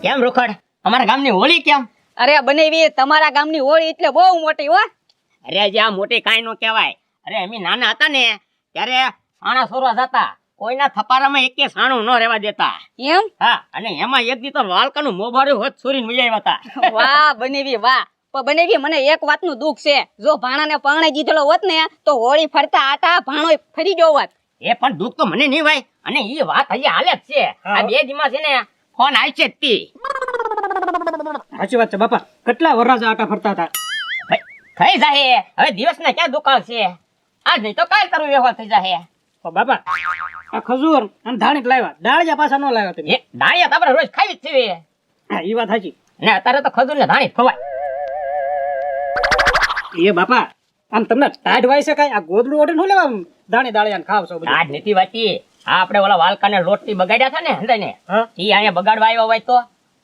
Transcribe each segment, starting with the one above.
કેમ રોકડ અમારા ગામની હોળી કેમ? અરે બનેવી તમારા ગામની હોળી એટલે બહુ મોટી હો. અરે જે આ મોટી કાંઈ નો કહેવાય. અરે અમે નાના હતા ને ત્યારે સાણા સોરવા જતા, કોઈના થપારામાં એકે સાણું ન રહેવા દેતા. એમ? હા, અને એમાં એક દી તો વાલકાનું મોભારું હોત છોરીને વહી આવ્યા હતા. વાહ બનેવી વાહ. પણ બનેવી મને એક વાતનું દુઃખ છે, જો ભાણાને પાણે દીધેલો હોત ને તો હોળી ફરતા આટા ભાણો ફરી ગયો હોત. એ પણ દુઃખ તો મને નહીં ભાઈ, અને એ વાત હજી હાલે જ છે. આ બે દીમાં છે ને ફોન આવી છે જ તી. સાચી વાત છે બાપા, કેટલા વરરાજા આટા ફરતા હતા. થઈ જાય હવે, દિવસના ક્યાં દુકાળ છે. આજ નહીં તો કાલ તારું વ્યવહાર થઈ જાય. પણ બાપા આ ખજૂર અને ધાણીક લાવ્યા, ડાળિયા પાછા ન લાવ્યા તમે. એ ડાળિયા તો આપણે રોજ ખાવી જ છે. હા એ વાત સાચી. ને અત્યારે તો ખજૂર ને ધાણી જ ખવાય. એ બાપા આમ તમને ટાઢ વાય છે કાંઈ? આ ગોદડું ઓઢી ન લેવા દાણી દાળિયા ખાવ છો બધું. આજ નથી વાતી. આ આપણે ઓલા વાલકાને લોટથી બગાડ્યા હતા ને હંધાઈને, હા? ઈ અહીંયા બગાડવા આવ્યો હોય તો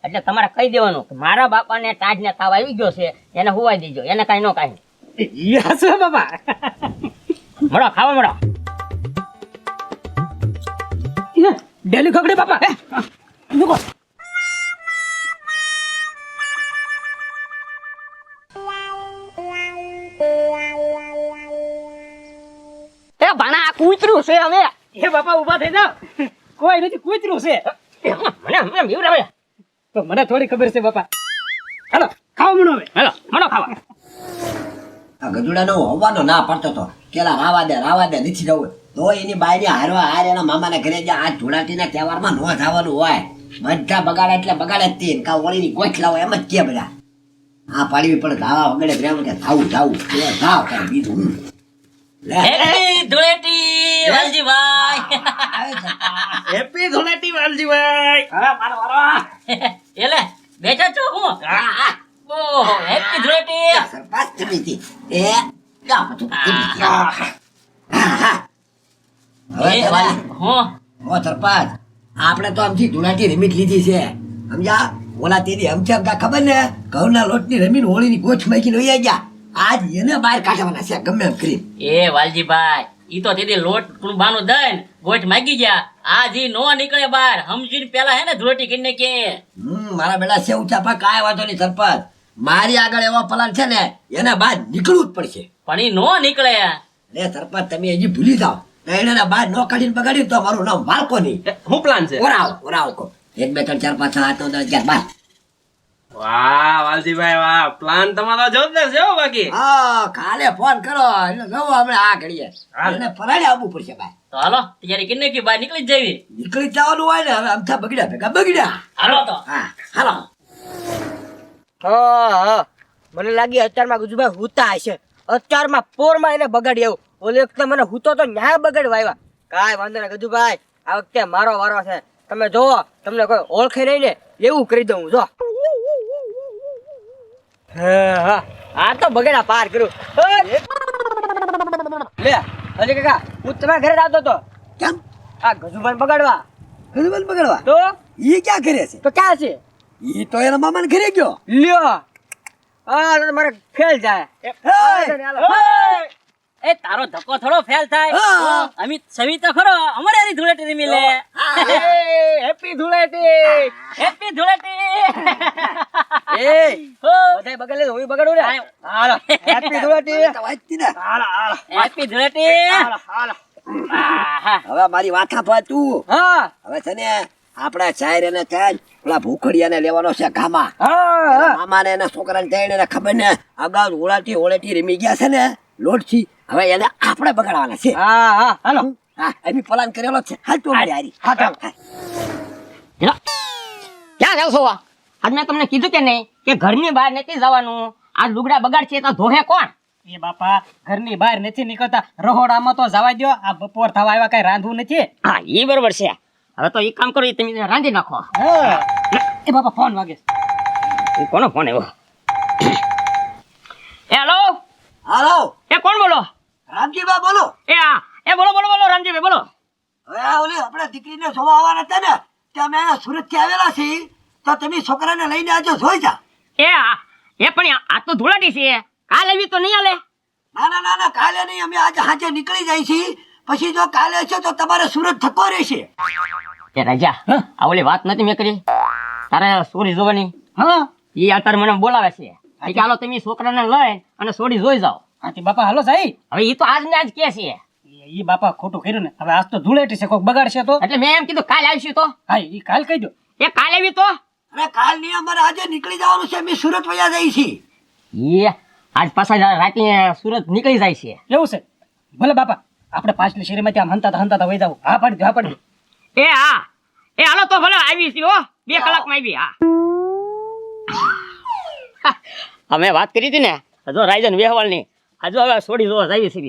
એટલે તમારે કહી દેવાનું કે મારા બાપાને ટાઢ ને તાવ આવી ગયો છે, એને હુવાઈ દેજો, એને કાંઈ નો કાંઈ. યસ બાપા. મળો ખાવા મળો. ડેલી ખગડે બાપા. મૂકો. એ ભાણા આ કૂતરું છે હવે. એ બાપા ઊભા થઈ જાવ, કોઈ નથી, કૂતરું છે. મને બીવડાવે. તો મને થોડી ખબર છે બાપા. હાલો ખાવ મણો હવે. હાલો મળો ખાવા. આ ગધુડાનો હોવાનો ના પડતો તો કેલા રાવા દે નથી જવું તો એની બાઈને હારવા હાર એના મામાના ઘરે જા. આ ધૂળાટીના તહેવારમાં નો જવાનું હોય. બધા બગાડે એટલે બગાડે જ તે કા ઓળીની ગોઠલા હોય એમ જ કે બધા. આ પાડવી પડે ધાવા વગડે પ્રેમ કે જાવું એ જાવ કરે બીજું હું હેપી ધૂળેટી વાલજીભાઈ. હેપી ધૂળેટી વાલજીભાઈ. હા મારો વારો. એલે બેઠા છો હું? ઓહો હેપી ધૂળેટી. સરપાસ સમિતિ એ કા બધું હવે જવાની. હું ઓ સરપાસ આપણે તો આમથી ધૂળાટી રમીત લીધી છે સમજા. ઓલા તેની અમથી અમથા ખબર ને ઘઉંના લોટની રમીને હોળીની ગોઠ માખીને વહી ગયા. આજ એને બહાર કાઢવાના છે ગમે એમ કરી. એ વાલજીભાઈ ઈ તો તેદી લોટ કુંબાનો દઈને ગોઠ માગી ગયા. આજ ઈ નો નીકળે બહાર, સમજીને પેલા હે ને ધૂળેટી કરીને કે મારા બેટા છે ઊંચા પા કાંઈ વાંધો નહીં સરપંચ. મારી આગળ એવો પ્લાન છે ને એને બહાર નીકળવું જ પડશે. પણ ઈ નો નીકળે. લે સરપંચ તમે હજી ભૂલી જાઓ. એને બહાર નો કાઢીને બગાડ્યું તો મારું નામ વાળકો નહીં. શું પ્લાન છે? ઓરાવ કો 1 2 3 4 5 6 8 9 10 11 વાહ વાલજીભાઈ વાહ, પ્લાન તમારો જોરદાર છે હો. બાકી હા કાલે ફોન કરો એટલે જવું હમણાં આ ઘડીએ. એને ફરાડે આવવું પડશે ભાઈ. તો હાલો તૈયારી કરીને કે બહાર નીકળી જ જવી. નીકળી જવાનું હોય ને હવે અમથા બગડ્યા ભેગા બગડ્યા. હાલો તો હા હાલો. હા મને લાગી અત્યારમાં ગુજુભાઈ હુતા હશે. અત્યારમાં પોરમાં એને બગાડી આવું. ઓલી વખતે મને હુતો તો ન્યાય બગાડવા આવ્યા. કાંઈ વાંધો નહીં ગજુભાઈ, આ વખતે મારો વારો છે. તમે જોવો તમને કોઈ ઓળખે નહીં ને એવું કરી દઉં જો. હા આ તો બગડા પાર કરું. લે અજય કાકા, હું તમારા ઘરે આવતો હતો કેમ આ ગજુભાઈ બગાડવા. ગજબલ બગડવા? તો ઈ ક્યાં કરે છે? તો ક્યાં છે? ઈ તો એના મામાને ઘરે ગયો. લ્યો આ તો મારે ફેલ જાય. એ તારો ધક્કો થોડો ફેલ થાય. હા. અમિત સવી તો ખરો અમારે એની ધૂળેટી રમી લે. હેપી ધૂળેટી. હેપી ધૂળેટી. એ બધાય બગાડે તો હું બગાડું ને. હાલો હેપી ધૂળેટી. તો વાંચતી ને. હેપી ધૂળેટી. આહા. હવે મારી વાત સાંભળ તું. હા હવે છે ને આપણા ચાર એને ચાર પેલા ભૂખડિયાને લેવાનો છે ગામા. હા મામાને એના છોકરાને ચાર એને ખબર ને અગાઉ હોળેટી રમી ગયા છે ને લોટથી. હવે એને આપણે બગાડવાના છે. હા હા હાલો. હા એની પ્લાન કરેલો છે. હાલ તું મારી હારી. હા ચાલો. ક્યાં જાવ છો? આજ મેં તમને કીધું કે નહીં કે ઘરની બહાર નથી જવાનું. આજ લુગડા બગાડ છે તો ધોહે કોણ? એ બાપા ઘરની બહાર નથી નીકળતા, રહોડામાં તો જવા દ્યો. આ બપોર થવા આવ્યા કઈ રાંધવું નથી. હા એ બરોબર છે. હવે તો એ કામ કરો, એ તમે રાંધી નાખો. હા. એ બાપા ફોન વાગે છે. એ કોનો ફોન આવ્યો? હેલો, હાલો એ કોણ બોલો? રામજીબા બોલો. એ બોલો બોલો બોલો રામજીભાઈ બોલો. હવે આ ઓલી આપણે દીકરીને જોવા આવવાના હતા ને તે અમે અહીંયા સુરતથી આવેલા છીએ. તો તમે છોકરાને લઈને આજો જોઈ જા. એ પણ આ તો ધૂળેટી છે, કાલ આવી તો નહીં હાલે. ના કાલે નહીં, અમે આજે હાજે નીકળી જાય છીએ. પછી જો કાલે છે તો તમારે સુરત થકો રહેશે. એ રાજા, આ ઓલી વાત નથી મેં કરી તારે સોરી જોવાની હા એ અત્યારે મને બોલાવે છે એ કે હાલો તમે છોકરાને લઈ અને સોરી જોઈ જાઓ. હાથી બાપા હાલો સાહેબ. હવે એ તો આજ ને આજ કે છે ઈ બાપા ખોટું કર્યું ને. હવે આજ તો ધૂળેટી છે, કોક બગાડશે તો. એટલે મેં એમ કીધું કાલે આવશું તો હા ઈ કાલ કહી દો. એ કાલે આવી તો અરે કાલ ની અમારે આજે નીકળી જવાનું છે, અમે સુરત વયા જઈ છીએ. એ આજ પાછા રાતે સુરત નીકળી જાય છે. એવું છે? ભલે બાપા, આપણે પાછલી શેરીમાં ત્યાં હંતા વહી જાવ. હા પાડી દો, હા પાડી દો. એ હા એ હાલો તો ભલે આવી છે હો 2 કલાકમાં આવી. હા અમે વાત કરી હતી ને હજો રાયજન વેહવાલની હજુ હવે છોડી જોવા આવી છે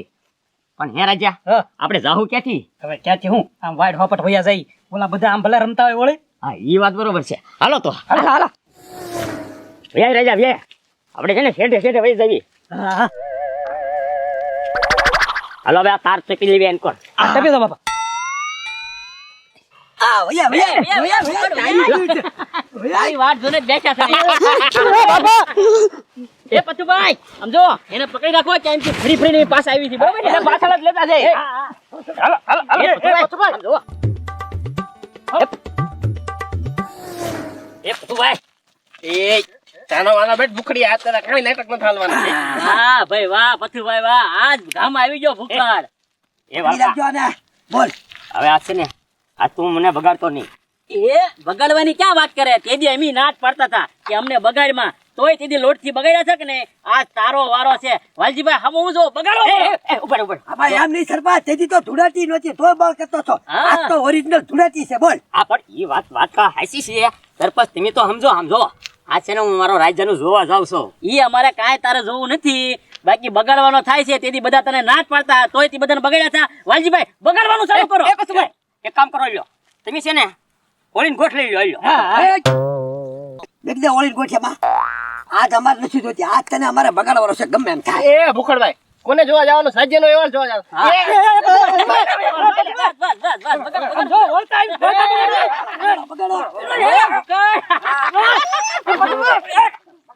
પણ હે રાજા હા આપણે જાહુ ક્યાંથી? હવે ક્યાંથી હું આમ વાઈડ હોપટ વયા જાય, ઓલા બધા આમ ભલે રમતા હોય ઓળી. હા એ વાત બરોબર છે. હાલો તો હાલો હાલો વ્યાય રાજા વ્યાય આપણે છે ને શેઠે શેઠે વહી જવી. હા હા હાલો હવે આ તાર ચકી લેવી એન કોણ આ ટપી દો બાપા. આ વયા તારી વાત જોઈને જ બેઠા છે. એ પતુભાઈ સમજો એને પકડી રાખો કેમ કે ફરી ફરીને પાસ આવી છે બરોબર ને? એને પાછળ જ લેતા જાય. હાલો હાલો હાલો એ પતુભાઈ, સમજો. એ પતુભાઈ એ ચાનો વાળા બેટ ભૂખડી આ તને કઈ નાટક ન થાલવાનું છે. હા ભાઈ વાહ પતુભાઈ વાહ, આજ ગામ આવી ગયો ભૂખાડ. એ વાળા બોલ. હવે આ છે ને આ તું મને બગાડતો નહીં. એ બગાડવાની ક્યાં વાત કરે? તેદી અમે નાટ પાડતા હતા કે અમને બગાડમાં, તોય તેદી લોટ થી બગાડ્યા છે કે ને આજ તારો વારો છે. વાલજીભાઈ હમ હું જો બગાડો. ઉપર ઉપર આમાં એમ નહીં સરપંચ, તેથી તો ધૂળાટી નહોતી તોય બોલ કરતો છો. હા. આ તો ઓરિજિનલ ધૂળાટી છે. બોલ. આ પણ એ વાત કા હાસી છે સરપંચ તમે તો સમજો આ છે ને હું મારો રાજ્યનું જોવા જાઉં છું. ઈ અમારે કાંઈ તારે જોવું નથી, બાકી બગાડવાનો થાય છે તેદી બધા તને નાટ પાડતા તોય તે બધાને બગાડ્યા હતા. વાલજીભાઈ બગાડવાનું ચાલુ કરો. એ પતુભાઈ એક કામ કરો લ્યો તમે છે ને ઓળીને ગોઠ લઈ લ્યો. એકદમ ઓળી ગોઠિયામાં આજ અમારે નથી જોતી, આજ તને અમારે બગાડવાનો છે ગમે એમ થાય. એ ભૂખડભાઈ કોને જોવા જવાનું? સાજ્યનો એવાળ જોવા જવાનું.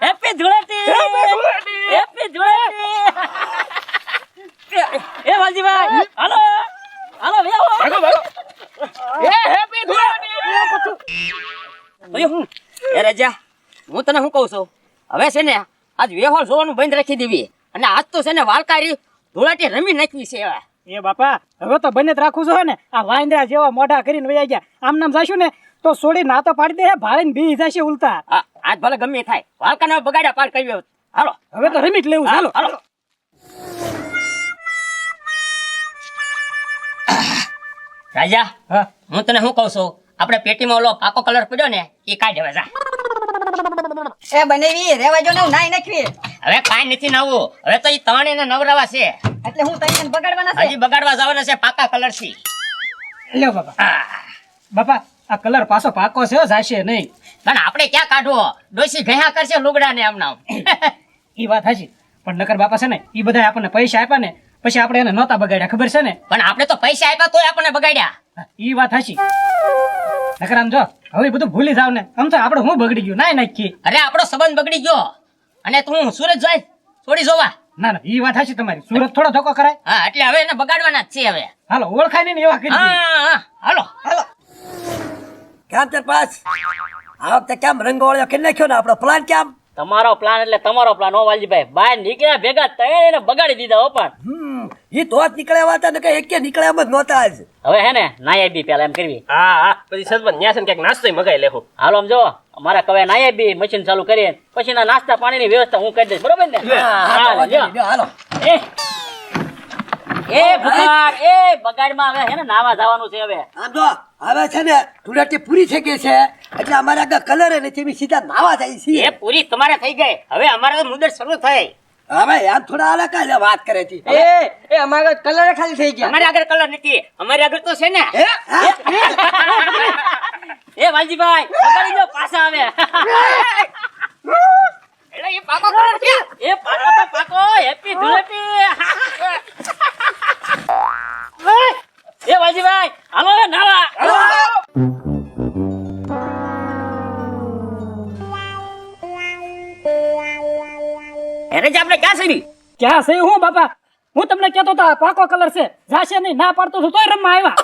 Happy Dhuleti, happy Dhuleti. એ વાલજીભાઈ હાલો હાલો એ રાજા હું તને શું કહું છું હવે છે ને આજ વ્યવહાર જોવાનું બંધ રાખી દેવી અને આજ તો છે ને વાલકારી ધૂળાટી રમી નાખવી છે. એ બાપા હવે તો બંને જ રાખવું છે ને. આ વાંદરા જેવા મોઢા કરીને વયા ગયા, આમ નામ જાશું ને તો સોડી ના તો પાડી દે, ભાળીને બી જશે ઉલટા. આજ ભલે ગમે એ થાય વાલકાને બગાડ્યા પાર કર્યો. હાલો હવે તો રમી જ લેવું છે. હાલો હાલો રાજા હા હું તને શું કહું છું આપણે પેટીમાં ઓલો પાકો કલર પડ્યો ને એ કાઢ હવે જા. એ બનેવી રેવા જો ને હું નાઈ નાખવી. હવે કાંઈ નથી નવું, હવે તો એ ત્રણેયને નવરાવા છે. એટલે હું તઈને બગાડવાના છે. હજી બગાડવા જવાના છે પાકા કલર થી. લ્યો બાપા. બાપા આ કલર પાછો પાકો છે, જાશે નહીં. પણ આપણે ક્યાં કાઢવો? ડોસી ઘયા કરશે લુગડા ને આમના. એ વાત હાચી, પણ નકર બાપા છે ને એ બધા આપણને પૈસા આપ્યા ને પછી આપણે એને નહોતા બગાડ્યા, ખબર છે ને? પણ આપણે તો પૈસા આપ્યા તોય આપણને બગાડ્યા. એ વાત હાચી. નકર આમ જો હવે બધું ભૂલી જાવ ને, આમ તો આપણે હું બગડી ગયું નાય નાખી. અરે આપણો સંબંધ બગડી ગયો અને તું સુરત જાય છોડી જોવા. ના ના એ વાત હાચી તમારી, સુરત થોડો ધક્કો કરાય. હા એટલે હવે એને બગાડવાના જ છે હવે. હાલો ઓળખાય ને એવા કરી દઈએ. હા હાલો કેમ તે પાસ આ વખતે કેમ રંગોળિયો કરી નાખ્યો ને આપણો પ્લાન કેમ? તમારો પ્લાન એટલે તમારો પ્લાન. હો વાલજીભાઈ બહાર નીકળ્યા ભેગા તૈયાર એને બગાડી દીધા. હો પણ ઈ તો જ નીકળ્યા હતા ને કે એકે નીકળ્યા એમ જ નહોતા આજ. હવે હે ને નાયા બી પેલા એમ કરવી. હા પછી સરપંચ ન્યા છે ને ક્યાંક નાસ્તો મગાઈ લેવું. હાલો આમ જો અમારા કવે નાયા બી મશીન ચાલુ કરીએ પછી ના નાસ્તા પાણીની વ્યવસ્થા હું કરી દઈશ બરોબર ને? હાલો, લ્યો. હાલો એ ભૂખાડ એ બગાડમાં હવે હે ને નાવા જવાનું છે હવે. આમ જો હવે છે ને ધૂળેટી પૂરી થઈ ગઈ છે એટલે અમારે આગળ કલર નથી, અમે સીધા નાવા જાય એ છીએ. પૂરી તમારે થઈ ગઈ, હવે અમારે તો મુદત શરૂ થઈ. હવે એમ થોડા આલા કાલે વાત કરે છે. એ અમારા કલર ખાલી થઈ ગયા. અમારી આગળ કલર નથી, અમારી આગળ તો છે ને. એ વાલજીભાઈ બગાડી દો પાછા આવે. એટલે એ પાકો કલર છે. એ પાકો તો પાકો. હેપી ધૂળેટી. એ વાલજીભાઈ હાલો હવે નાવા. અરે જે આપણે ક્યાં છે? ક્યાં છે હું બાપા? હું તમને કહેતો હતો આ પાકો કલર છે, જાશે નહીં ના પાડતો હતો તોય રમવા આવ્યા.